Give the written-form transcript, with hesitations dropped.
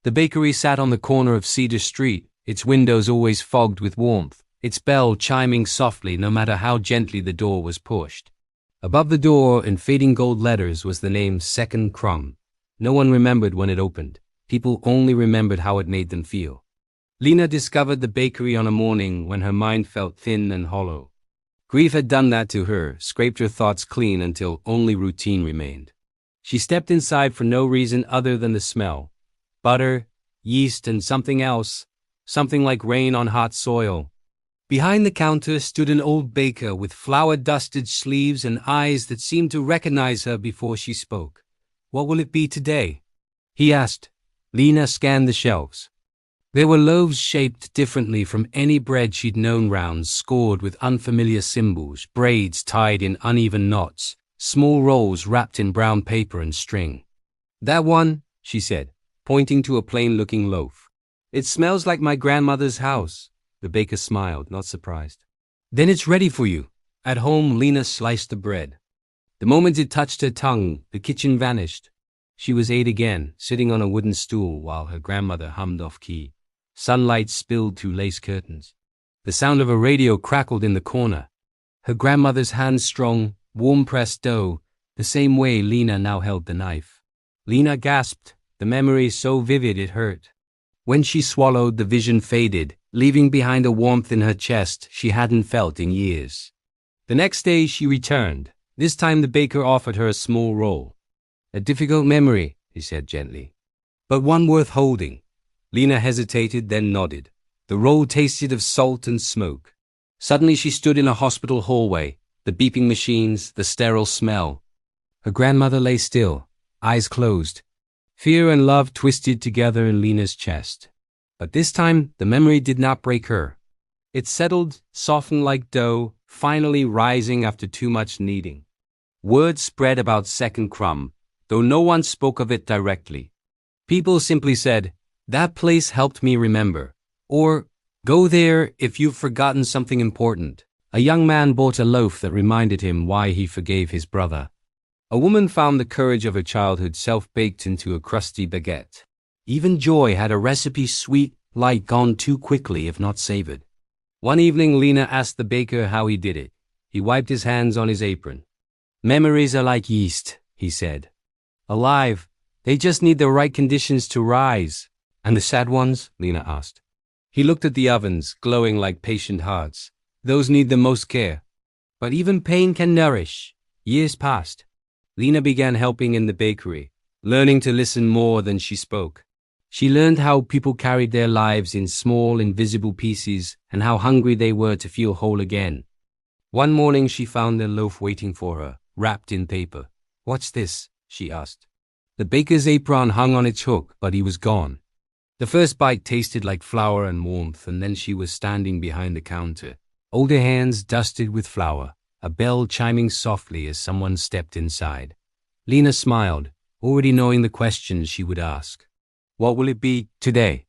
The bakery sat on the corner of Cedar Street, its windows always fogged with warmth, its bell chiming softly no matter how gently the door was pushed. Above the door, in fading gold letters, was the name Second Crumb. No one remembered when it opened. People only remembered how it made them feel. Lena discovered the bakery on a morning when her mind felt thin and hollow. Grief had done that to her, scraped her thoughts clean until only routine remained. She stepped inside for no reason other than the smell. Butter, yeast, and something else, something like rain on hot soil. Behind the counter stood an old baker with flour-dusted sleeves and eyes that seemed to recognize her before she spoke. "What will it be today?" he asked. Lena scanned the shelves. There were loaves shaped differently from any bread she'd known, rounds scored with unfamiliar symbols, braids tied in uneven knots, small rolls wrapped in brown paper and string. "That one," she said, pointing to a plain-looking loaf. "It smells like my grandmother's house." The baker smiled, not surprised. "Then it's ready for you." At home, Lena sliced the bread. The moment it touched her tongue, the kitchen vanished. She was 8 again, sitting on a wooden stool while her grandmother hummed off-key. Sunlight spilled through lace curtains. The sound of a radio crackled in the corner. Her grandmother's hands strong, warm-pressed dough, the same way Lena now held the knife. Lena gasped, the memory so vivid it hurt. When she swallowed, the vision faded, leaving behind a warmth in her chest she hadn't felt in years. The next day she returned. This time the baker offered her a small roll. "A difficult memory," he said gently, "but one worth holding." Lena hesitated, then nodded. The roll tasted of salt and smoke. Suddenly she stood in a hospital hallway, the beeping machines, the sterile smell. Her grandmother lay still, eyes closed. Fear and love twisted together in Lena's chest. But this time, the memory did not break her. It settled, softened like dough, finally rising after too much kneading. Word spread about Second Crumb, though no one spoke of it directly. People simply said, "That place helped me remember," or "Go there if you've forgotten something important." A young man bought a loaf that reminded him why he forgave his brother. A woman found the courage of her childhood self-baked into a crusty baguette. Even joy had a recipe sweet, light, gone too quickly if not savored. One evening Lena asked the baker how he did it. He wiped his hands on his apron. "Memories are like yeast," he said. "Alive, they just need the right conditions to rise." "And the sad ones?" Lena asked. He looked at the ovens, glowing like patient hearts. "Those need the most care. But even pain can nourish." Years passed. Lena began helping in the bakery, learning to listen more than she spoke. She learned how people carried their lives in small, invisible pieces and how hungry they were to feel whole again. One morning she found their loaf waiting for her, wrapped in paper. "What's this?" she asked. The baker's apron hung on its hook, but he was gone. The first bite tasted like flour and warmth, and then she was standing behind the counter, older hands dusted with flour, a bell chiming softly as someone stepped inside. Lena smiled, already knowing the questions she would ask. "What will it be today?"